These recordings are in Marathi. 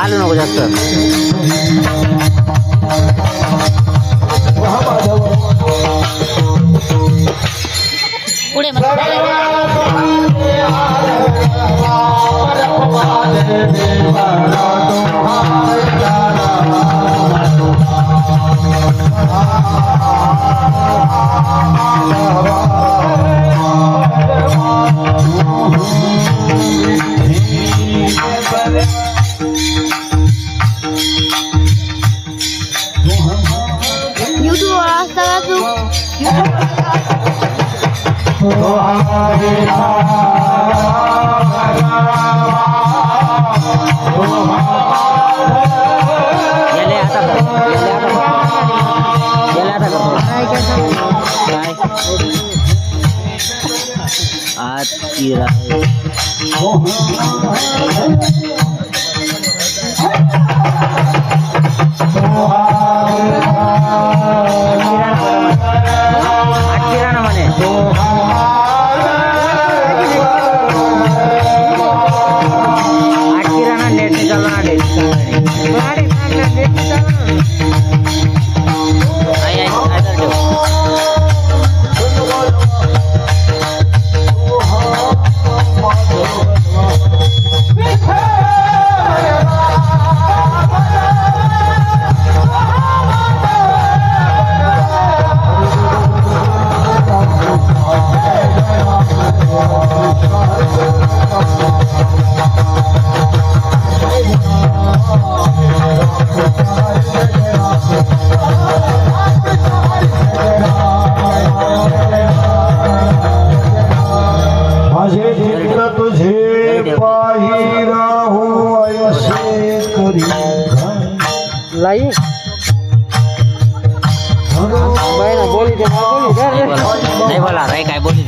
आलो नको जास्त पुढे YouTube असता तू गेले आता म्हणे नेट निकाल लाई बोली नाही बोला रे काय बोलली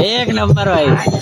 एक नंबर भाई.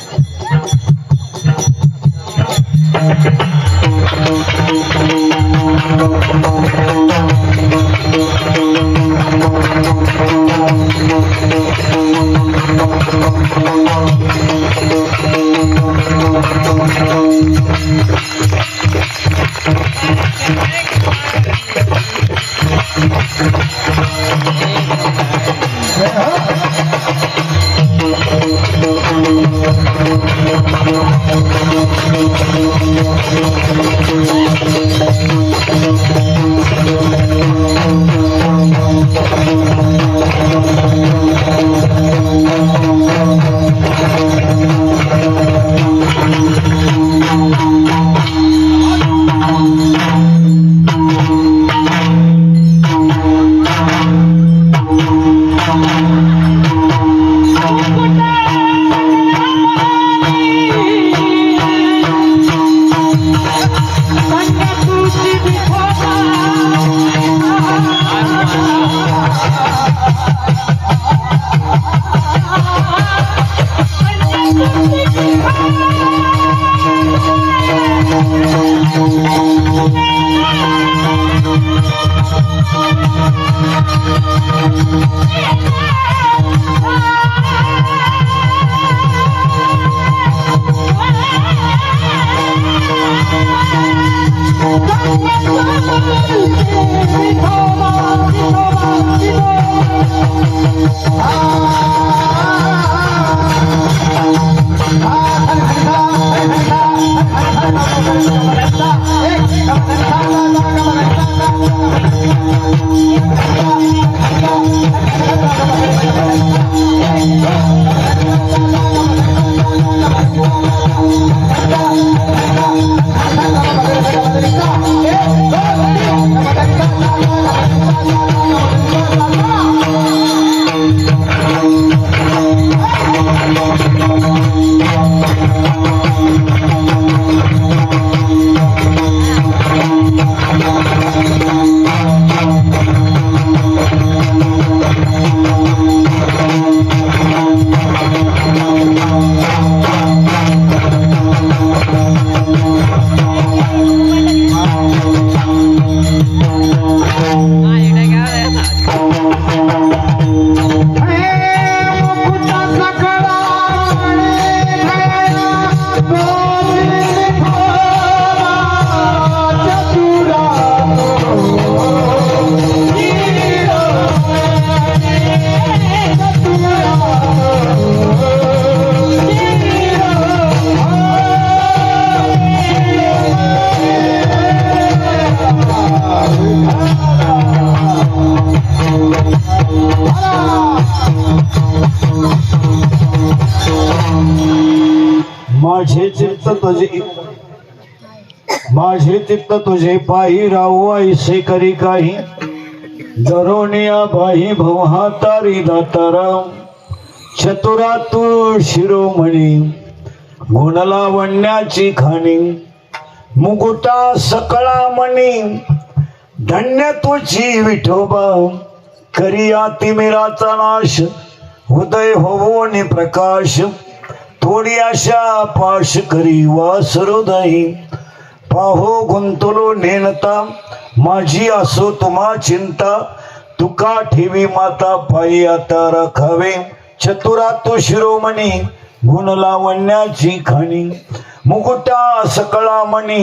माझे चित्त तुझे पायी राहू ऐसे करी काही दरोनिया बाई भवहा तारी दाताराम चतुरा तू शिरोमणी गुणलावण्याची खाणी मुकुटा सकळा मणी धन्य तुझी विठोबा करिया तिमिराचा नाश उदय होवो नि प्रकाश थोडी आशा पाश करी वासरुदाई पाहो गुंतलो नेनता माझी असो तुम्हा चिंता तुका ठेवी माता पायी आता राखावे चतुरा तो शिरोमणी गुण लावण्याची खाणी मुकुटा सकळा मणी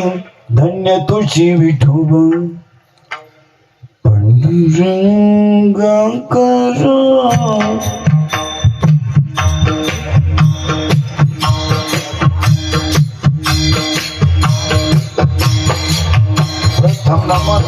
धन्य तुझी विठोब पांडुरंगा करा प्रथम नमन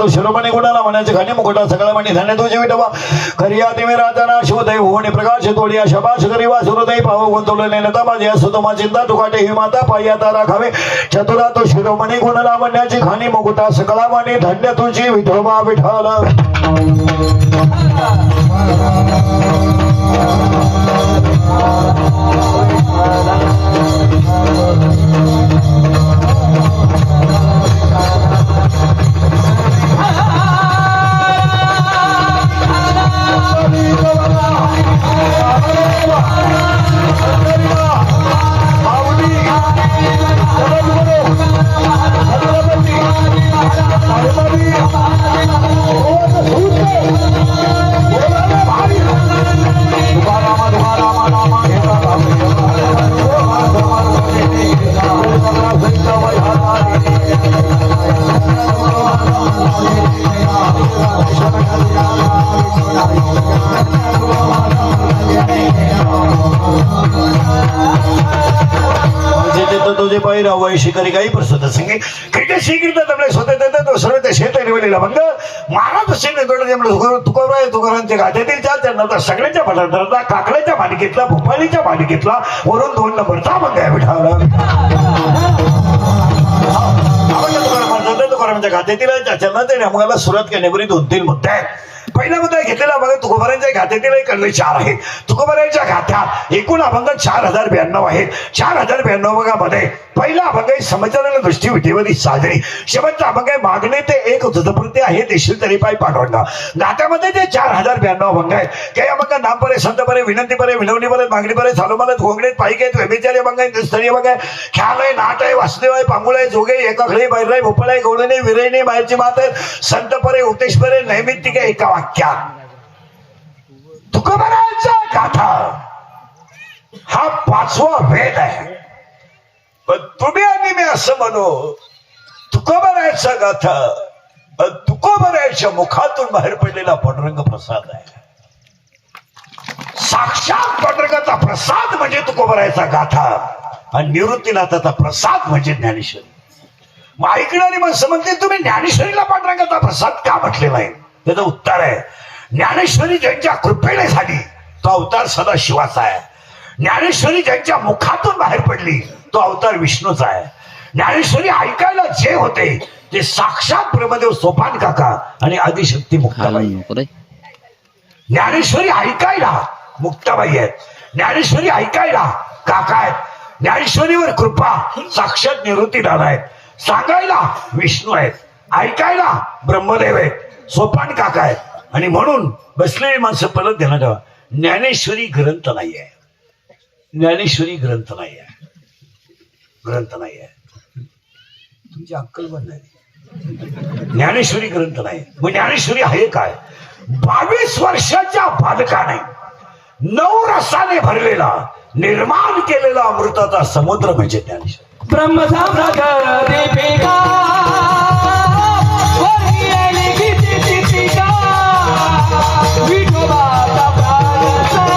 शिरोमणी गुणाला म्हणायचे खाणे मुकुटा सगळा म्हणे धन्य तुझे विठोबा खरिया तिमे राजाना शिवदय होणे प्रकाश तोडिया शबाश करी वासुरदय पाहो गुंतवले नेता माझी असो तुम्हा चिंता तुकाटे ही माता पायी आता राखावे चतुरा तो शिरोमणी गुणाला म्हणण्याची खाणी मुकुटा सगळा म्हणे धन्य तुझी विठोबा विठाल तुझे पायी राहावं शिकारी काही प्रसुद्ध संगे क्रिकेट शिकत आपले स्वतः तो सर्व त्या शेत निवडलेला मग महाराज तुकारांच्या गाठ्यातील चार त्यांना सगळ्यांच्या पदार्थाचा काकड्याच्या मालिकेतला भोपाळीच्या मालिकेतला वरून 2 नंबरचा मग आहे विठाला तुकारामांच्या गाठ्यातील चरणाचे नेमकाला सुरुवात करण्यापूर्वी 2-3 मुद्दे आहेत पहिला मुद्दा घेतलेला बघा तुकोबारांच्या गाथ्यातील कल्ले 4 आहे तुकोबारांच्या गाथ्यात एकूण अभंग 4092 आहेत 4092 बघामध्ये पहिला अभंग आहे समजण्याला दृष्टी विठेवरी साजरी शेवटचा अभंग आहे मागणे ते एक तुझप्रती आहे देशील तरी पाय पाठवणं गाथ्यामध्ये ते 4092 अभंग आहेत काही अभंग नाम परे संत परे विनंती परे विनवणी परे मागणी परे सालोमालत घोंगडे पायकेत व्यभिचारी अभंग आहे स्तरीय अभंग आहे ख्याल आहे नाट आहे वासुदेव आहे पांगुळ आहे जोगे एकाखळे बैराई भोपळ आहे गौडणे विरयणे बाहेरची मात आहे संत परे उपदेश परे नैमित्तिक आहे एका वाक्यात तुकोबारांचा गाथा हा 5वा वेद आहे पण तुम्ही आणि मी असं म्हणू तुकोबारांचा गाथा तुकोबारांच्या मुखातून बाहेर पडलेला पांडुरंग प्रसाद आहे साक्षात पांडुरंगाचा प्रसाद म्हणजे तुकोबारांचा गाथा आणि निवृत्तीनाथाचा प्रसाद म्हणजे ज्ञानेश्वरी मग ऐकणारी माणसं म्हणते तुम्ही ज्ञानेश्वरीला पांडुरंगाचा प्रसाद का म्हटलेला आहे त्याचं उत्तर आहे ज्ञानेश्वरी ज्यांच्या कृपेने झाली तो अवतार सदा शिवाचा आहे ज्ञानेश्वरी ज्यांच्या मुखातून बाहेर पडली तो अवतार विष्णूचा आहे ज्ञानेश्वरी ऐकायला जे होते ते साक्षात ब्रह्मदेव सोपान काका आणि आदिशक्ती मुक्ताबाई ज्ञानेश्वरी ऐकायला मुक्ताबाई आहेत ज्ञानेश्वरी ऐकायला काका आहेत ज्ञानेश्वरीवर कृपा साक्षात निवृत्तीनाथ आहेत सांगायला विष्णू आहेत ऐकायला ब्रह्मदेव आहेत सोपान काका आहेत आणि म्हणून बसलेली माणसं परत ध्यानात ठेवा, ज्ञानेश्वरी ग्रंथ नाही आहे. ज्ञानेश्वरी ग्रंथ नाही आहे. ग्रंथ नाही आहे. तुमची अक्कल बंद नाही. ज्ञानेश्वरी ग्रंथ नाही. मग ज्ञानेश्वरी आहे काय? 22 वर्षाच्या बालकाने 9 रसाने भरलेला निर्माण केलेला अमृताचा समुद्र म्हणजे ज्ञानेश्वरी. ब्रह्मसाम्राज्य दीपिका वरली गीती दीपिका विठोबाचा प्राणसखा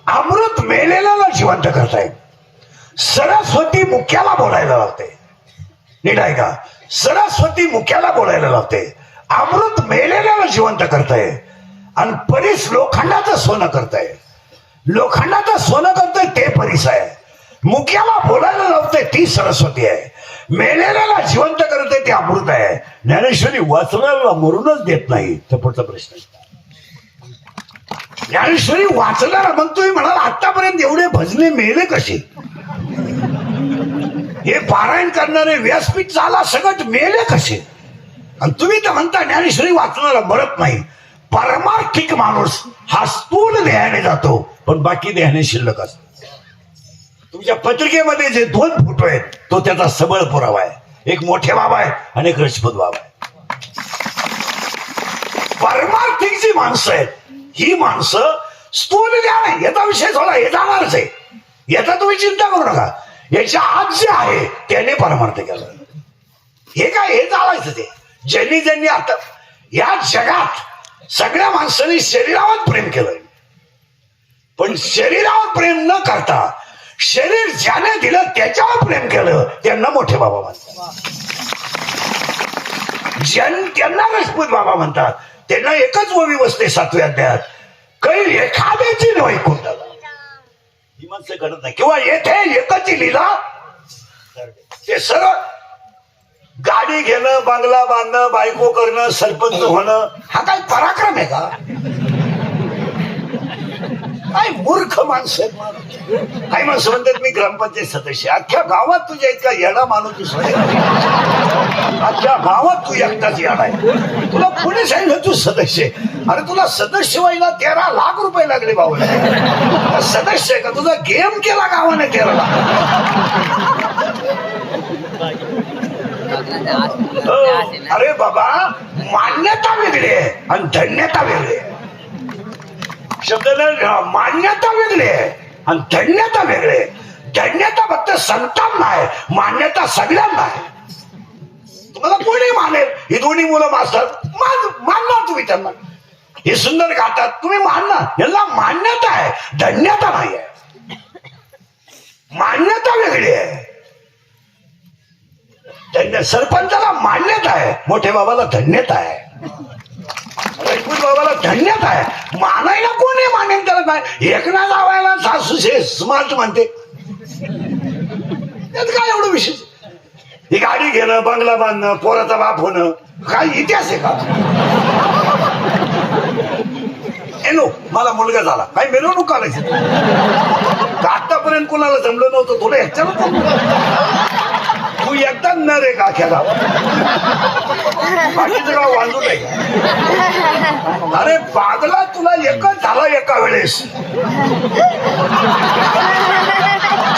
अमृत मेलेला जिवंत करताय. सरस्वती मुख्याला बोलायला लागते. नीट आहे का? सरस्वती मुख्याला बोलायला लागते. अमृत मेलेल्याला जिवंत करताय आणि परीस लोखंडाचं सोनं करताय. लोखंडाचं सोनं करतोय ते परीस आहे. मुख्याला बोलायला लावते ती सरस्वती आहे. मेलेल्याला जिवंत करते ते अमृत आहे. ज्ञानेश्वरी वाचनाला मरूनच देत नाही. तर पुढचा प्रश्न, ज्ञानेश्वरी वाचणारा मग तुम्ही म्हणाल आतापर्यंत एवढे भजने मेले कसे? हे पारायण करणारे व्यासपीठ झाला सगळं मेले कसे? आणि तुम्ही तर म्हणता ज्ञानेश्वरी वाचणारा मरत नाही. परमार्थिक माणूस हा स्थूल देहाने जातो पण बाकी देहाने शिल्लक असतो. तुमच्या पत्रिकेमध्ये जे 2 फोटो आहेत तो त्याचा सबळ पुरावा आहे. एक मोठे बाबा आहे आणि एक रजपूत बाबा आहे. परमार्थिक जी माणसं आहेत ही माणसं स्थूल ज्ञान याचा विषय थोडा हे जाणारच आहे. याचा तुम्ही चिंता करू नका. याच्या आत जे आहे त्याने परमार्थ केलं. हे काय हे चालायचं ते ज्यांनी आता या जगात सगळ्या माणसांनी शरीरावर प्रेम केलं. पण शरीरावर प्रेम न करता शरीर ज्याने दिलं त्याच्यावर प्रेम केलं त्यांना मोठे बाबा म्हणतात. त्यांना रजपूत बाबा म्हणतात. त्यांना एकच ओवी बसते 7व्या अध्यायात, कैल एखाद्याची नव्हे कुंडाला. ही माणसं घडत नाही. किंवा येथे एकच लिला ते सरळ गाडी घेणं, बंगला बांधणं, बायको करणं, सरपंच होणं हा काय पराक्रम आहे का? काय मूर्ख माणसं आहेत. काही माणसं म्हणतात मी ग्रामपंचायत सदस्य. अख्ख्या गावात तुझ्या इतका येडा माणूस अख्ख्या गावात तू एकटाच येडा आहे. तुला पुणे सांगितलं तू सदस्य. अरे तुला सदस्य व्हायला 13 लाख रुपये लागले बाबा. सदस्य आहे का? तुझा गेम केला गावाने 13 लाख. अरे बाबा मान्यता वेगळी आहे आणि धन्यता वेगळी आहे. शब्द मान्यता वेगळी आहे आणि धन्यता वेगळे. धन्यता फक्त संतांना आहे, मान्यता सगळ्यांना आहे. तुम्हाला कोणी मानेल? ही दोन्ही मुलं मास्तर मानणार तुम्ही त्यांना. हे सुंदर गातात तुम्ही मानणार. यांना मान्यता आहे, धन्यता नाही आहे. मान्यता वेगळी आहे. सरपंचाला मान्यता आहे, मोठे बाबाला धन्यता आहे, रजपूत बाबाला धन्यता आहे. मानायला कोणी मानेल त्याला काय? एकना लावायला सासू स्मार्ट म्हणते त्यात काय एवढं विशेष? ही गाडी घेणं, बंगला बांधणं, पोराचा बाप होणं काय इतिहास आहे का? मला मुलगा झाला काय मिरवणूक काढायची? आतापर्यंत कोणाला जमलं नव्हतं, तुला ह्याच्यावर तू एकदा न रे का खेळा बाकीचं गाव वांजून आहे. अरे बागला तुला एकच झाला एका वेळेस.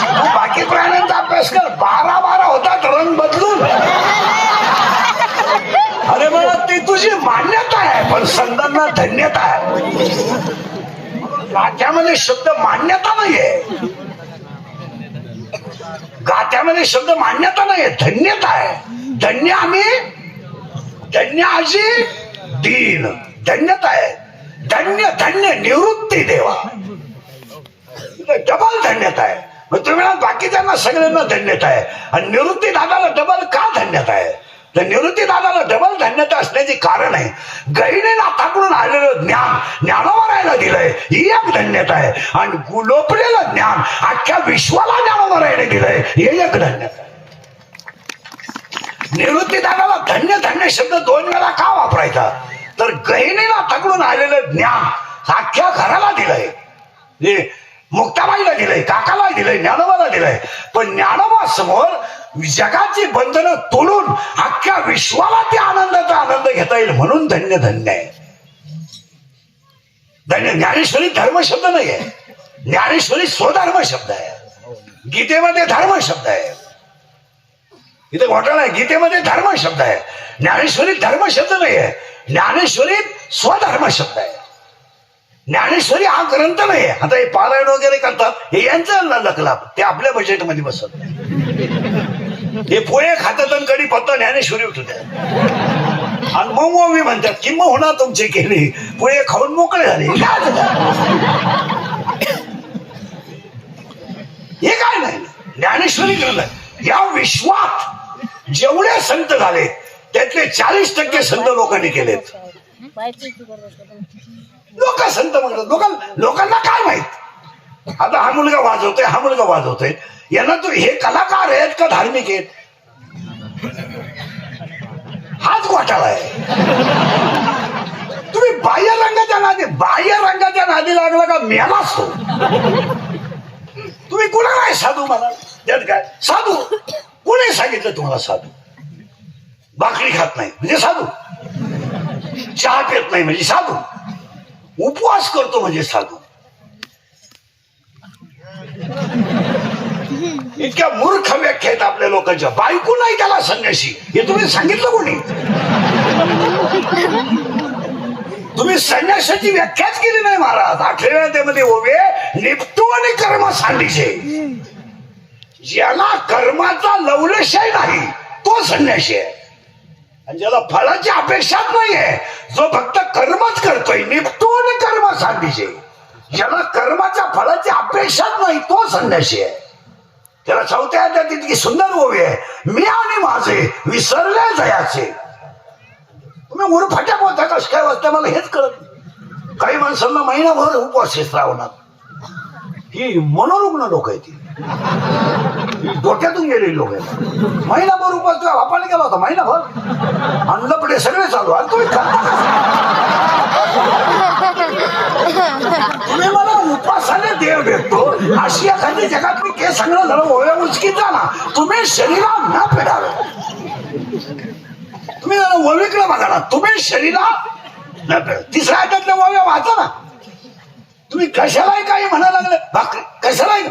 तू बाकी प्राण्यांचा अभ्यास कर. 12 होतात रंग बदलून. अरे मला ती तुझी मान्यता आहे पण संतांना धन्यता आहे. गाथ्यामध्ये शब्द मान्यता नाहीये. गाथ्यामध्ये शब्द मान्यता नाहीये, धन्यता आहे. धन्य आम्ही, धन्य आजी दीन, धन्यता आहे. धन्य धन्य निवृत्ती देवा, डबल धन्यता आहे. मग तुम्ही बाकीच्यांना सगळ्यांना धन्यता आहे आणि निवृत्ती दादाला डबल का धन्यता आहे? तर निवृत्ती दादाला डबल धन्यता असण्याचे कारण आहे गैने नाथाकडून आलेलं ज्ञान ज्ञानोबरायला दिलंय ही एक धन्यता आहे. आणि लोपलेलं ज्ञान अख्ख्या विश्वाला ज्ञानोबरायला दिलंय हे एक धन्यता आहे. निवृत्तीदाराला धन्य धन्य शब्द 2 वेळा का वापरायचा? तर गहिनीला तकडून आलेलं ज्ञान अख्ख्या घराला दिलंय, मुक्ताबाईला दिलंय, काकाला दिलंय, ज्ञानोबाला दिलंय. पण ज्ञानोबा समोर जगाची बंधनं तोडून अख्ख्या विश्वाला त्या आनंदाचा आनंद घेता येईल म्हणून धन्य धन्य आहे. धन्य. ज्ञानेश्वरी धर्म शब्द नाहीये, ज्ञानेश्वरी स्वधर्म शब्द आहे. गीतेमध्ये धर्म शब्द आहे. इथे घोटाळा आहे. गीतेमध्ये धर्म शब्द आहे, ज्ञानेश्वरी धर्म शब्द नाहीये. ज्ञानेश्वरी स्वधर्म शब्द आहे. ज्ञानेश्वरी हा ग्रंथ नाहीये. आता हे पारायण वगैरे करतात हे यांचं लकलाप, ते आपल्या बजेटमध्ये बसत नाही. हे पोहे खातात आणि कडी पत्ता ज्ञानेश्वरी उठत आहे आणि मग मी म्हणतात की मग होणार तुमचे केले पोहे खाऊन मोकळे झाले. हे काय नाही ज्ञानेश्वरी ग्रंथ. या विश्वात जेवढे संत झाले त्यातले 40% संत लोकांनी केलेत. लोक संत म्हणतात. लोकांना काय माहित आता हा मुलगा वाजवतोय, हा मुलगा वाजवतोय, यांना तो हे कलाकार आहेत का धार्मिक आहेत? हाच घोटाळा आहे. तुम्ही बाह्य रंगाच्या नादी लागला का मेलाच तो. तुम्ही कुणाला आहे साधू म्हणा? त्यात काय साधू? कोणी सांगितलं तुम्हाला साधू? भाकरी खात नाही म्हणजे साधू, चहा पित नाही म्हणजे साधू, उपवास करतो म्हणजे साधू. इतक्या मूर्ख व्याख्या आहेत आपल्या लोकांच्या. बायको नाही त्याला संन्यासी हे तुम्ही सांगितलं कोणी? तुम्ही संन्यासाची व्याख्याच केली नाही महाराज. 8व्या त्यामध्ये ओवे निपटू आणि कर्म सांडीचे. ज्याला कर्माचा लवलेशही नाही तो संन्यासी आहे. आणि ज्याला फळाची अपेक्षाच नाहीये, जो फक्त कर्मच करतोय, निपटू आणि कर्म सांडीचे. ज्याला कर्माच्या फळाची अपेक्षाच नाही तो संन्यासी आहे. त्याला 4थ्या अध्यायात इतकी सुंदर ओवी आहे, मी आणि माझे विसरले जयाचे. तुम्ही मूर्फाट्या बोलता कस काय वाजता मला हेच कळत नाही. काही माणसांना महिनाभर उपवास श्रावणात. ही मनोरुग्ण लोक आहेत, ती डोक्यातून गेलेली लोक आहेत. महिनाभर उपवास तुझ्या बापाने केला होता, महिनाभर अनलपडे सगळे चालू. आणि तुम्ही तुम्ही मला उपासाने देव भेटतो अशी एखादी जगातली केस सगळं झालं ओव्या उचकीत जा ना. तुम्ही शरीरा न फेडावे. तुम्ही ओवीकडे बघा ना, तुम्ही शरीरा न फेड. 3ऱ्या आठवड्यातल्या ओव्या वाचा ना. तुम्ही कशालाही काही म्हणायला लागले, कशालाही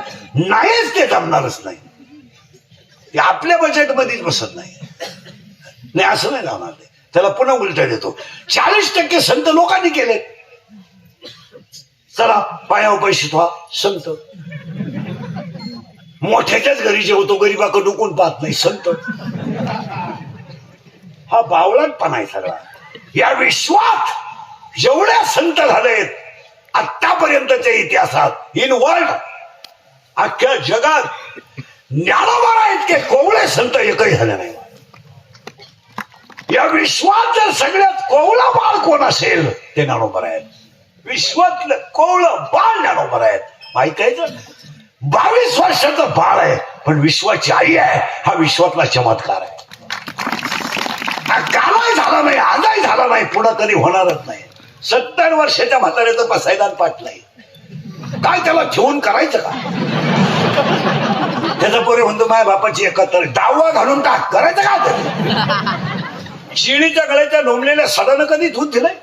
नाहीच, ते जमणारच नाही. ते आपल्या बजेटमध्येच बसत नाही. असं नाही जाणार ते. त्याला पुन्हा उलटा देतो. 40% संत लोकांनी केले. चला पायावर पैसे ठेवा संत. मोठ्याच्याच घरी जेवतो, गरीबाकडे डुकून पाहत नाही संत. हा बावळटपणा आहे सगळा. या विश्वात जेवढ्या संत झालेत आतापर्यंतच्या इतिहासात, इन वर्ल्ड, अख्ख्या जगात ज्ञानोबा इतके कोवळे संत एकही झाले नाही. या विश्वात जर सगळ्यात कोवळा बाळ कोण असेल ते ज्ञानोबा आहेत. विश्वातलं कोवळं बाळ ज्ञानोबा आहेत. माहित आहे, 22 वर्षाचं बाळ आहे पण विश्वाची आई आहे. हा विश्वातला चमत्कार आहे. कालही झाला नाही, आजही झाला नाही, पुढं कधी होणारच नाही. 70 वर्षाच्या म्हाताऱ्याचं बसायदान पाठ नाही. काय त्याला ठेवून करायचं का? त्याचा पोरे म्हणतो माझ्या बापाची 71 डावा घालून टाक, करायचं का? तरी शिडीच्या गळ्याच्या लोंबलेल्या सडानं कधी दूध दिलंय?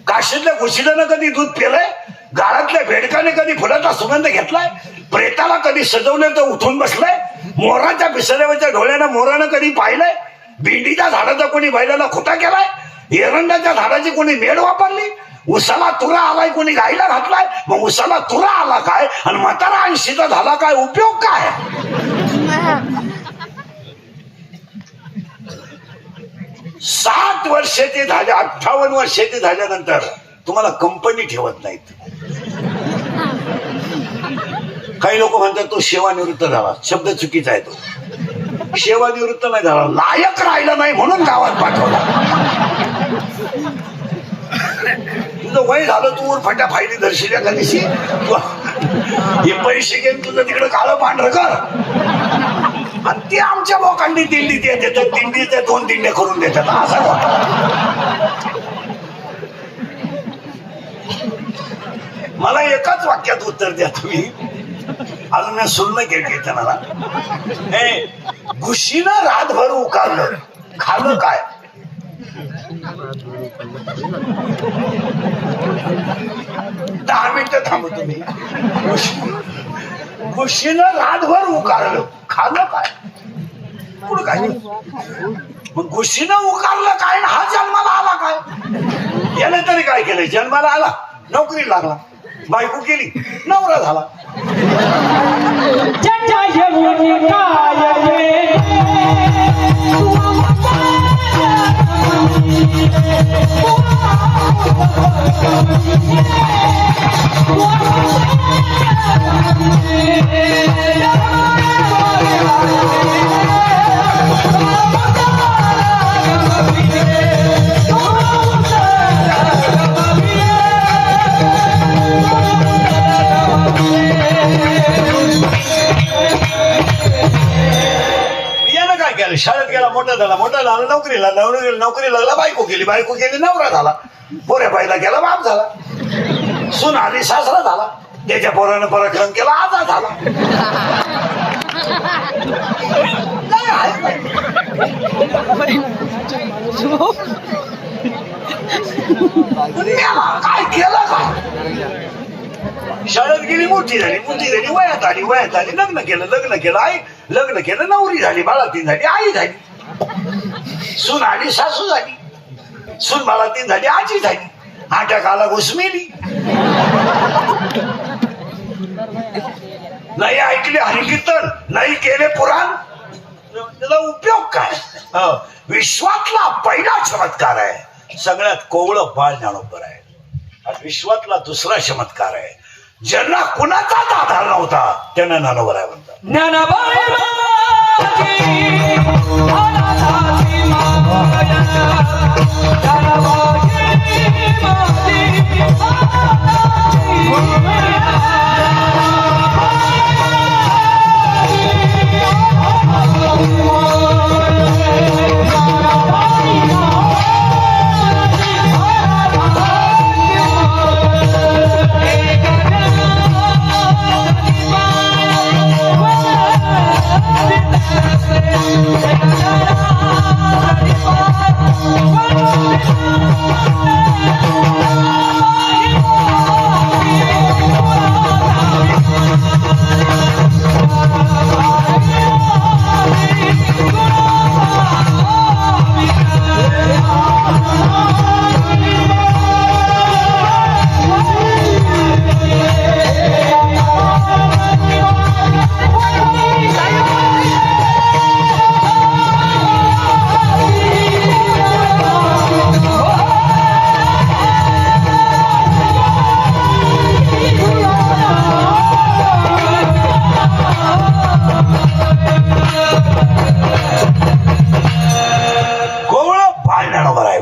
काशीतल्या घुशीदानं कधी दूध पिलंय? गाळातल्या बेडकाने कधी फुलाचा सुगंध घेतलाय? प्रेताला कधी सजवलं तर उठून बसलाय? मोराच्या पिसऱ्यावरच्या डोळ्यानं मोरानं कधी पाहिलंय? भेंडीच्या झाडाचा कोणी बैलाला खुटा केलाय? एरंडाच्या झाडाची कोणी मेड वापरली? उसाला तुरा आलाय कोणी गाईला घातलाय? मग उसाला तुरा आला काय आणि म्हातारा 80चा झाला काय? उपयोग काय? 60 वर्षाचे झाले, 58 वर्षाचे झाल्यानंतर तुम्हाला कंपनी ठेवत नाहीत. काही लोक म्हणतात तो सेवानिवृत्त झाला. शब्द चुकीचा आहे. तो सेवानिवृत्त नाही झाला, लायक राहिला नाही म्हणून गावात पाठवला. तुझं वय झालं, तू फट्या फायली दर्शल्या का दिशी हे पैसे घेऊन तुझं तिकडे काळं पांढरं कर. आणि ते आमच्या बोकांनी दिंडीत येते तर दिंडीचे 2 दिंडे करून देतात असा मला एकाच वाक्यात उत्तर द्या तुम्ही. अजून मी सुन्न केली त्यांना. घुशीनं रातभर उकारलं खाल्लं काय? दहा मिनिटं थांबू तुम्ही. घुशीनं रातभर उकारलं खाल्लं काय? पुढं काय? मग घुशीनं उकारलं काय? हा जन्माला आला काय? याने तरी काय केलं? जन्माला आला, नोकरी लागला, बायको केली, नवरा झाला. शाळेत गेला, मोठा झाला, नोकरीला लागला, बायको केली, नवरा झाला, पोऱ्या बाईला गेला, बाप झाला, सून आली, सासरा झाला, त्याच्या पोरानं पराक्रम केला, आजा झाला. काय केलं काय? शाळेत गेली, मोठी झाली, वयात आली, लग्न केलं, नवरी झाली, बाळातीन झाली, आई झाली, सून आली, सासू झाली, सून बाळातीन झाली, आजी झाली, आट्याकाला घुसमेली. नाही ऐकले हरिकीर्तन, नाही केले पुराण, त्याचा उपयोग काय? विश्वातला पहिला चमत्कार आहे, सगळ्यात कोवळं बाळ ज्ञानोबर आहे. विश्वातला दुसरा चमत्कार आहे, ज्यांना कुणाचाच आधार नव्हता त्यांना ज्ञानोबर आहे म्हणतात.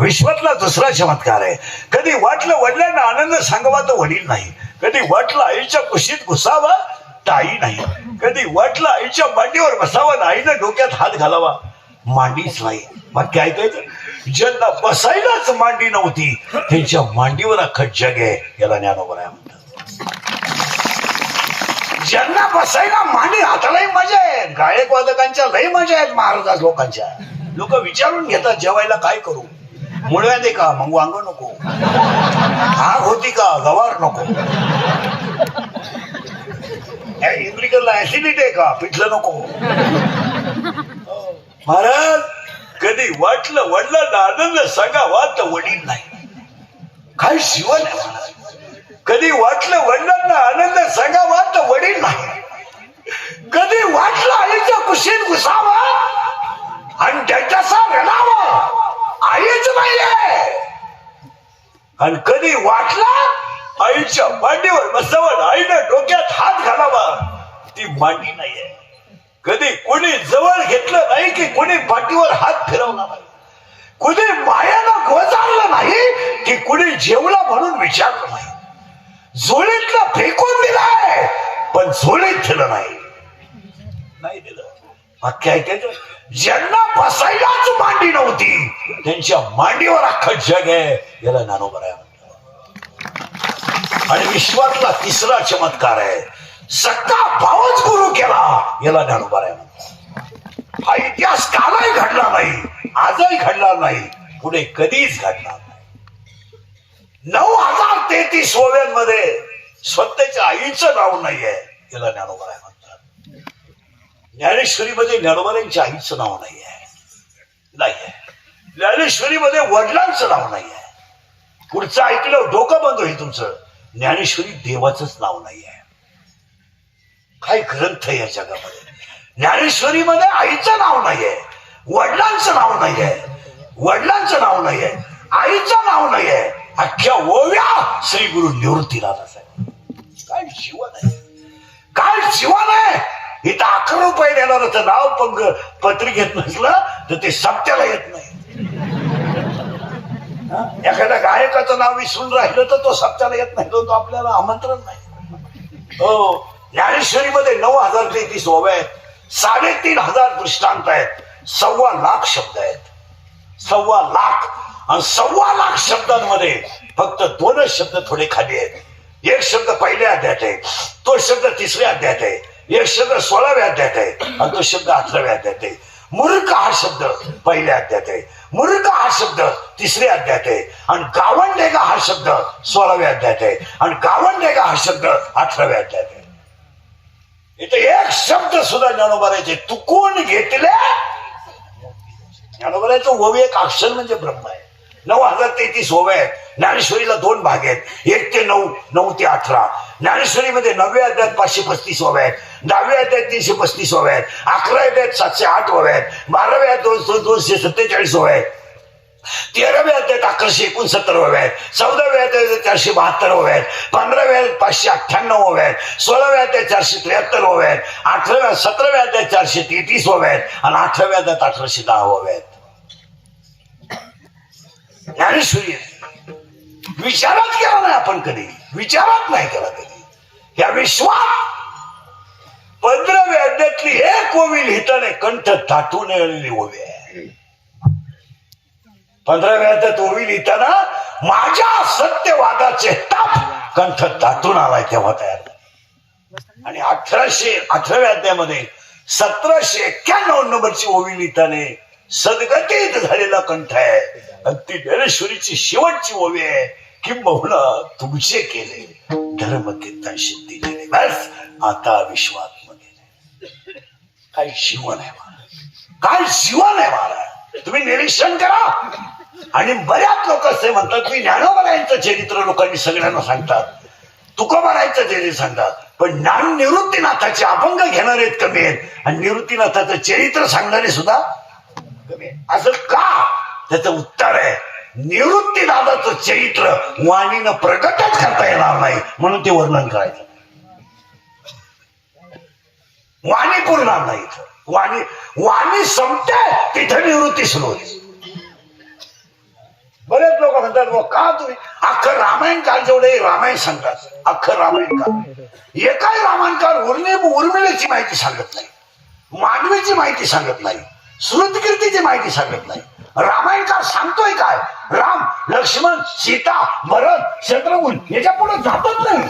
विश्वातला दुसरा चमत्कार आहे. कधी वाटलं वडिलांना आनंद सांगावा तर वडील नाही, कधी वाटलं आईच्या कुशीत घुसावा तर आई नाही, कधी वाटलं आईच्या मांडीवर बसावं आईनं डोक्यात हात घालावा, मांडीच नाही. मग काय काय ज्यांना बसायलाच मांडी नव्हती त्यांच्या मांडीवर अख्खं जग आहे, याला ज्ञानोबर आहे म्हणतात. ज्यांना बसायला मांडी, हातालाही मजा आहे, गायक वादकांच्या लई मजा आहेत, महाराज लोकांच्या. लोक विचारून घेतात जेवायला काय करू, मुळव्या दे का, मग वांग नको, आग होती का, गवार नको, इंद्रिकला ऍसिडिटी आहे का, पिठलं नको. महाराज कधी वाटलं वडिलांना आनंद सांगावा तर वडील नाही, काय जीवन आहे महाराज. कधी वाटलं वडिलांना आनंद सांगावा तर वडील नाही, कधी वाटलं आईच्या कुशीत घुसावा आणि त्याच्यासा रडावं, आईच नाहीये. आणि कधी वाटलं आईच्या मांडीवर बसावं, आईनं डोक्यात हात घालावा, ती मांडी नाहीये. कधी कोणी जवळ घेतलं नाही की कोणी पाठीवर हात फिरवला नाही, कोणी मायानं गोजारलं नाही की कोणी जेवला म्हणून विचारलं नाही. झोळीतलं फेकून दिलाय पण झोळीत दिलं नाही दिलं. वाक्य ऐकायचं, ज्यांना बसायलाच मांडी नव्हती त्यांच्या मांडीवर अख्खं जग आहे, याला ज्ञानोबराय म्हणतात. आणि विश्वातला तिसरा चमत्कार आहे, सक्का भावच गुरु केला, याला ज्ञानोबराय म्हणतात. हा इतिहास कालही घडला नाही, आजही घडणार नाही, पुढे कधीच घडणार नाही. 9033 ओव्यांमध्ये स्वतःच्या आईचं नाव नाहीये, याला ज्ञानोबराय म्हणतात. ज्ञानेश्वरीमध्ये ज्ञानोबरायांच्या आईचं नाव नाहीये. ज्ञानेश्वरीमध्ये वडिलांचं नाव नाहीये. पुढचं ऐकलं डोकं बंद होईल तुमचं. ज्ञानेश्वरी देवाचंच नाव नाहीये. काय ग्रंथ आहे या जगामध्ये. ज्ञानेश्वरीमध्ये आईचं नाव नाहीये, वडिलांचं नाव नाहीये, वडिलांचं नाव नाहीये, आईचं नाव नाहीये. अख्ख्या ओव्या श्री गुरु निवृत्तीनाथ साहेब. काय जीवन आहे, काय जीवन आहे. इथं 11 रुपये देणारच नाव पंग पत्रिकेत नसलं तर ते सप्त्याला येत नाही. एखाद्या गायकाचं नाव विसरून राहिलं तर तो सप्त्याला येत नाही, तो आपल्याला आमंत्रण नाही. हो, ज्ञानेश्वरीमध्ये 9033 ओव्या आहेत, 3500 दृष्टांत आहेत, 1.25 लाख शब्द आहेत. 1.25 लाख. आणि 1.25 लाख शब्दांमध्ये फक्त 2 शब्द थोडे खाली आहेत. एक शब्द पहिल्या अध्यायात आहे, तो शब्द 3ऱ्या अध्यायात आहे. एक शब्द 16व्या अध्यायात आहे आणि तो शब्द 18व्या अध्यायात आहे. मूर्ख हा शब्द पहिल्या अध्यायात आहे, मूर्ख हा शब्द 3ऱ्या अध्यायात आहे, आणि गावंडेगा हा शब्द 16व्या अध्यायात आहे, आणि गावंडेगा हा शब्द 18व्या अध्यायात आहे. इथे एक शब्द सुद्धा ज्ञानोबराचे तुकून घेतले. ज्ञानोबराचं ओवी एक अक्षर म्हणजे ब्रह्म आहे. 9033 ओव्या आहेत. ज्ञानेश्वरीला 2 भाग आहेत, 1 ते 9, 9 ते 18. ज्ञानेश्वरीमध्ये 9व्या अध्यायात 535 ओव्या आहेत, 10व्या अध्यायात 335 ओव्या आहेत, 11व्या अध्यायात 708 ओव्या आहेत, 12व्या अध्यायात 247 ओव्या आहेत, 13व्या अध्यायात 1169 ओव्या आहेत, 14व्या अध्यायात 472 ओव्या आहेत, 15व्या अध्यायात 598 ओव्या आहेत, 16व्या अध्यायात 473 ओव्या आहेत, 17व्या अध्यायात 433 ओव्या आहेत, आणि 18व्या अध्यायात 1810 ओव्या आहेत. ज्ञानेश्वरी विचारात केला नाही आपण कधी, विचारात नाही केला कधी. या विश्वात 15व्या अध्यायातली एक ओवी लिहिताना कंठ दाटून आलेली ओवी आहे. 15व्या अध्यायात ओवी लिहिताना माझ्या सत्यवादाचे ताप कंठ दाटून आलाय तेव्हा तयार. आणि 18व्या अध्यायामध्ये 1791 नंबरची ओवी लिहिताना सद्गतीत झालेला कंठ आहे. ती ज्ञानेश्वरीची शेवटची ओवी आहे, किंबहुना तुमचे केले धर्म कीर्तन सिद्धी दिले, बस आता विश्वात मध्ये. काय जीवन आहे महाराज, काय जीवन आहे महाराज. तुम्ही निरीक्षण करा. आणि बऱ्याच लोक असे म्हणतात की ज्ञानोबरायांचं चरित्र लोकांनी सगळ्यांना सांगतात, तुकोबारायांचं चरित्र सांगतात, पण ज्ञान निवृत्तीनाथाचे अभंग घेणारे कमी आहेत आणि निवृत्तीनाथाचं चरित्र सांगणारे सुद्धा कमी आहेत. असं का? त्याचं उत्तर आहे, निवृत्तीनाथाचं चरित्र वाणीनं प्रगटच करता येणार नाही, म्हणून ते वर्णन करायचं. वाणी पुरणार नाही. वाणी संपते तिथे निवृत्ती सुरू होते. बरेच लोक म्हणतात का तुम्ही अख्खं रामायण काळ जेवढे रामायण सांगतात, अख्खं रामायण काळ एकाही रामायणकार उर्मिलेची माहिती सांगत नाही, मानवीची माहिती सांगत नाही, श्रुतकीर्तीची माहिती सांगत नाही. रामायणकार सांगतोय काय? राम, लक्ष्मण, सीता, भरत, शत्रुघ्न याच्या पुढे जातच नाही.